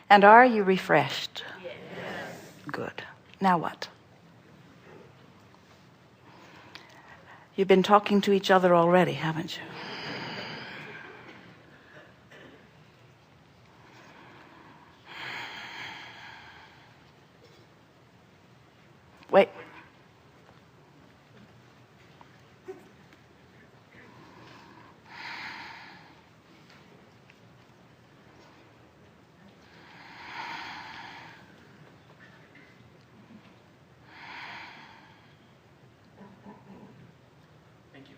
And are you refreshed? Yes. Good. Now what? You've been talking to each other already, haven't you? Wait. Thank you.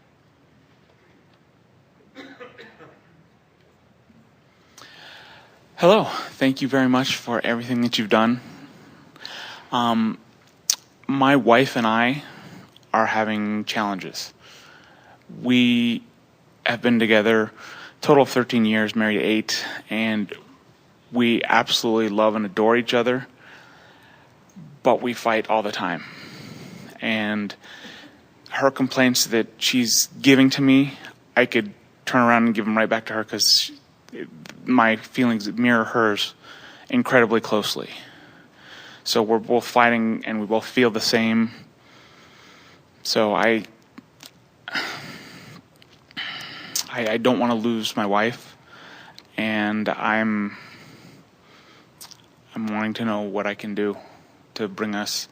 Hello. Thank you very much for everything that you've done. My wife and I are having challenges. We have been together a total of 13 years, married 8, and we absolutely love and adore each other, but we fight all the time. And her complaints that she's giving to me, I could turn around and give them right back to her because my feelings mirror hers incredibly closely. So we're both fighting and we both feel the same. So I don't want to lose my wife, and I'm wanting to know what I can do to bring us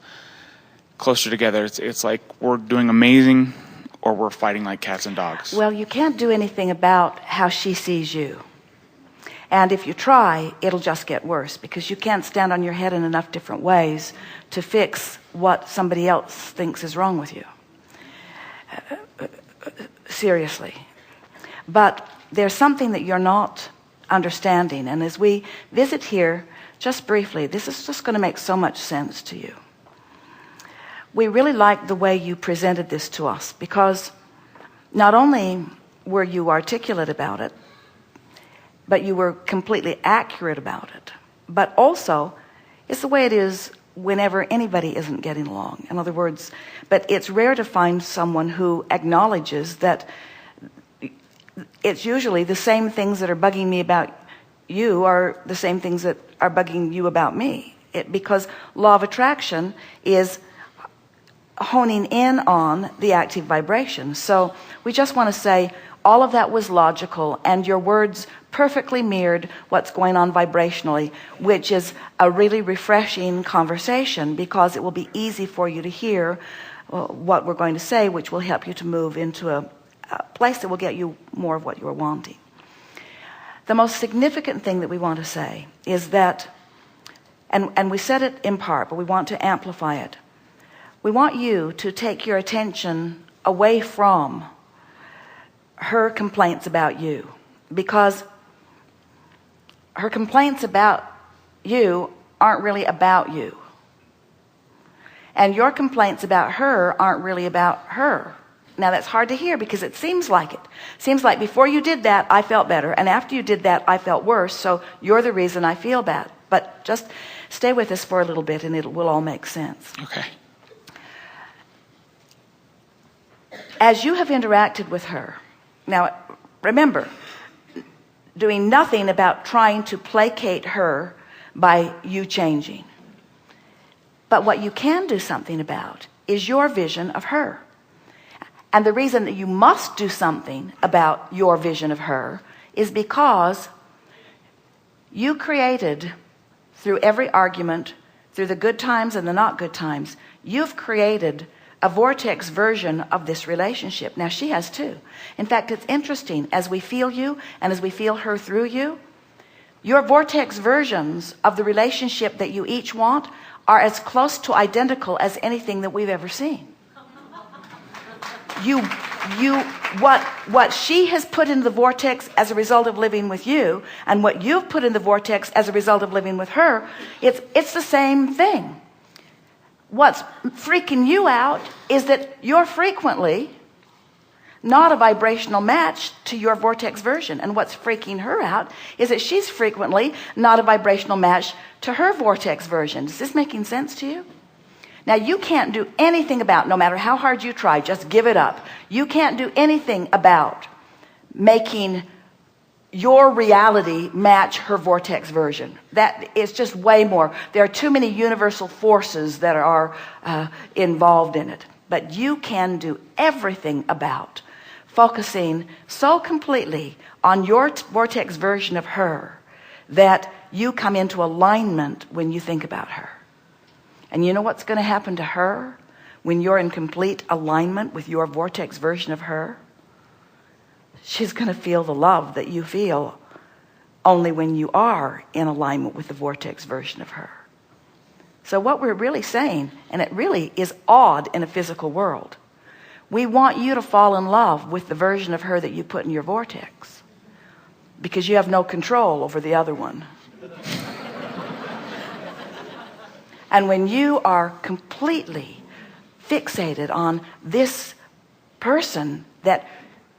closer together. It's like we're doing amazing or we're fighting like cats and dogs. Well, you can't do anything about how she sees you. And if you try, it'll just get worse, because you can't stand on your head in enough different ways to fix what somebody else thinks is wrong with you. Seriously. But there's something that you're not understanding. And as we visit here, just briefly, this is just going to make so much sense to you. We really like the way you presented this to us, because not only were you articulate about it, but you were completely accurate about it. But also, it's the way it is whenever anybody isn't getting along. In other words, but it's rare to find someone who acknowledges that it's usually the same things that are bugging me about you are the same things that are bugging you about me. Because law of attraction is honing in on the active vibration. So we just want to say all of that was logical, and your words perfectly mirrored what's going on vibrationally, which is a really refreshing conversation, because it will be easy for you to hear what we're going to say, which will help you to move into a place that will get you more of what you were wanting. The most significant thing that we want to say is that, and we said it in part, but we want to amplify it. We want you to take your attention away from her complaints about you, because her complaints about you aren't really about you, and your complaints about her aren't really about her. Now that's hard to hear, because it seems like before you did that I felt better, and after you did that I felt worse, so you're the reason I feel bad. But just stay with us for a little bit and it will all make sense. Okay. As you have interacted with her, now remember, doing nothing about trying to placate her by you changing. But what you can do something about is your vision of her. And the reason that you must do something about your vision of her is because you created, through every argument, through the good times and the not good times, you've created a vortex version of this relationship. Now she has too. In fact, it's interesting, as we feel you and as we feel her through you, your vortex versions of the relationship that you each want are as close to identical as anything that we've ever seen. What she has put in the vortex as a result of living with you, and what you've put in the vortex as a result of living with her, it's the same thing. What's freaking you out is that you're frequently not a vibrational match to your vortex version, and what's freaking her out is that she's frequently not a vibrational match to her vortex version. Is this making sense to you? Now you can't do anything about, no matter how hard you try, just give it up. You can't do anything about making your reality match her vortex version. That is just way more. There are too many universal forces that are involved in it. But you can do everything about focusing so completely on your vortex version of her that you come into alignment when you think about her. And you know what's going to happen to her when you're in complete alignment with your vortex version of her? She's going to feel the love that you feel only when you are in alignment with the vortex version of her. So what we're really saying, and it really is odd in a physical world, we want you to fall in love with the version of her that you put in your vortex, because you have no control over the other one. And when you are completely fixated on this person that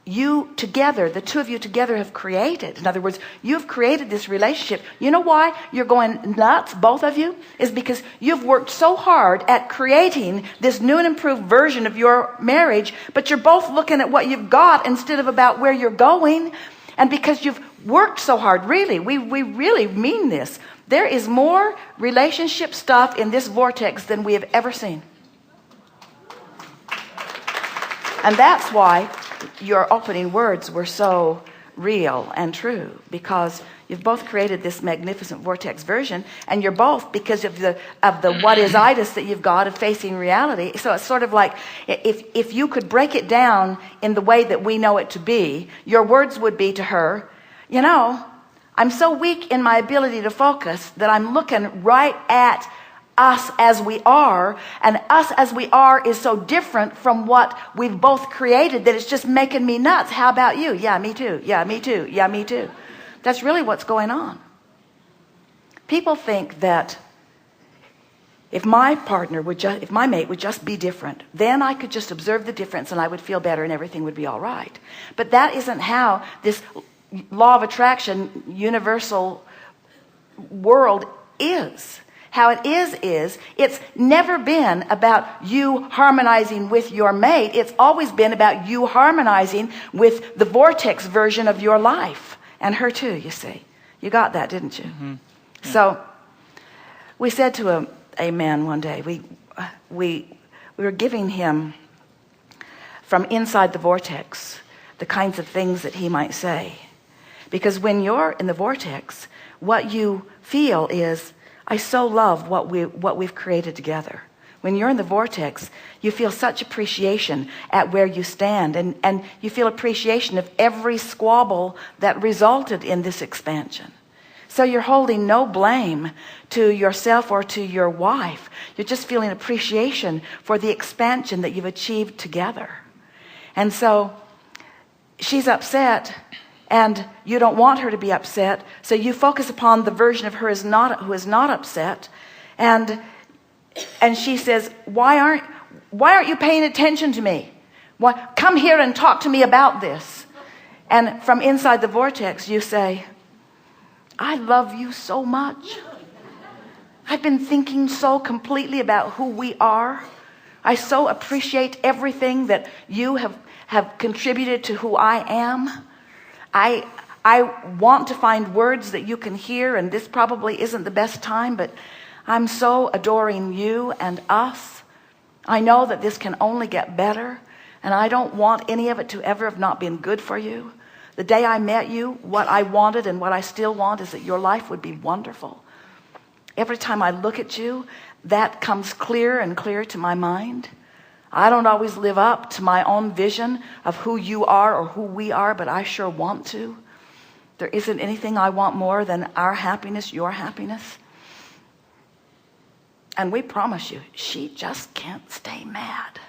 you together, the two of you together, have created. In other words, you've created this relationship. You know why you're going nuts, both of you? Is because you've worked so hard at creating this new and improved version of your marriage, but you're both looking at what you've got instead of about where you're going. And because you've worked so hard, really, we really mean this. There is more relationship stuff in this vortex than we have ever seen. And that's why your opening words were so real and true, because you've both created this magnificent vortex version, and you're both, because of the what is itis that you've got of facing reality. So it's sort of like, if you could break it down in the way that we know it to be, your words would be to her, you know, I'm so weak in my ability to focus that I'm looking right at us as we are, and us as we are is so different from what we've both created that it's just making me nuts. How about you? Yeah, me too. Yeah, me too. Yeah, me too. That's really what's going on. People think that if my partner would just, if my mate would just be different, then I could just observe the difference and I would feel better and everything would be all right. But that isn't how this law of attraction universal world is. How it is it's never been about you harmonizing with your mate. It's always been about you harmonizing with the vortex version of your life. And her too, you see. You got that, didn't you? Mm-hmm. Yeah. So we said to a man one day, we were giving him from inside the vortex the kinds of things that he might say. Because when you're in the vortex, what you feel is, I so love what we've created together. When you're in the vortex, you feel such appreciation at where you stand, and you feel appreciation of every squabble that resulted in this expansion. So you're holding no blame to yourself or to your wife. You're just feeling appreciation for the expansion that you've achieved together. And so she's upset, and you don't want her to be upset, so you focus upon the version of her who is not upset, and she says, why aren't you paying attention to me? Why, come here and talk to me about this. And from inside the vortex you say, I love you so much. I've been thinking so completely about who we are. I so appreciate everything that you have contributed to who I am. I want to find words that you can hear, and this probably isn't the best time, but I'm so adoring you and us. I know that this can only get better, and I don't want any of it to ever have not been good for you. The day I met you, what I wanted and what I still want is that your life would be wonderful. Every time I look at you, that comes clearer and clearer to my mind. I don't always live up to my own vision of who you are or who we are, but I sure want to. There isn't anything I want more than our happiness, your happiness. And we promise you, she just can't stay mad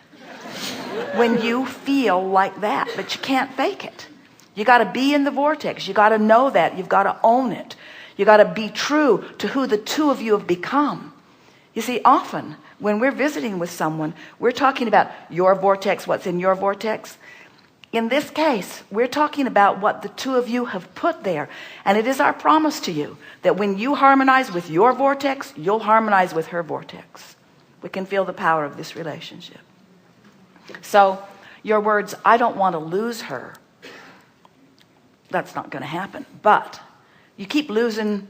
when you feel like that, but you can't fake it. You got to be in the vortex. You got to know that. You've got to own it. You got to be true to who the two of you have become. You see, often when we're visiting with someone, we're talking about your vortex, what's in your vortex. In this case, we're talking about what the two of you have put there. And it is our promise to you that when you harmonize with your vortex, you'll harmonize with her vortex. We can feel the power of this relationship. So your words, I don't want to lose her. that's not going to happen. But you keep losing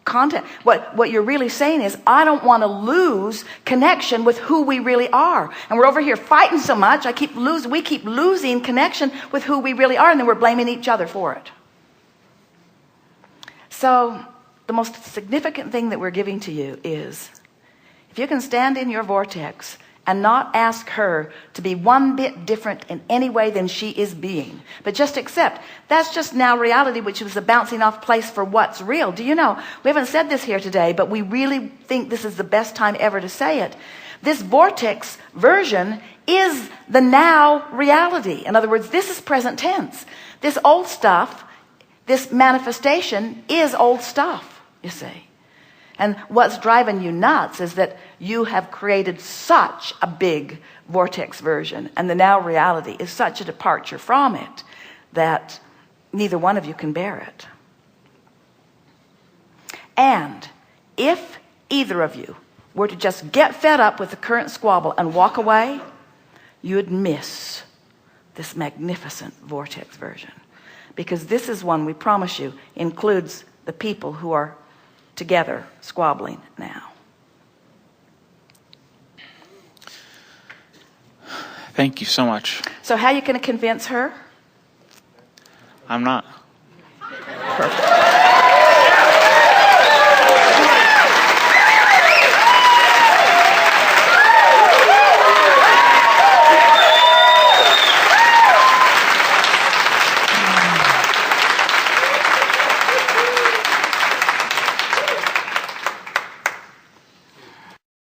content. What you're really saying is, I don't want to lose connection with who we really are. And we're over here fighting so much, we keep losing connection with who we really are, and then we're blaming each other for it. So the most significant thing that we're giving to you is, if you can stand in your vortex and not ask her to be one bit different in any way than she is being, but just accept that's just now reality, which was a bouncing off place for what's real. Do you know, we haven't said this here today, but we really think this is the best time ever to say it. This vortex version is the now reality. In other words, this is present tense. This old stuff, this manifestation is old stuff, you see. And what's driving you nuts is that you have created such a big vortex version, and the now reality is such a departure from it that neither one of you can bear it. And if either of you were to just get fed up with the current squabble and walk away, you would miss this magnificent vortex version. Because this is one, we promise you, includes the people who are together squabbling now. Thank you so much. So how are you going to convince her? I'm not. Perfect.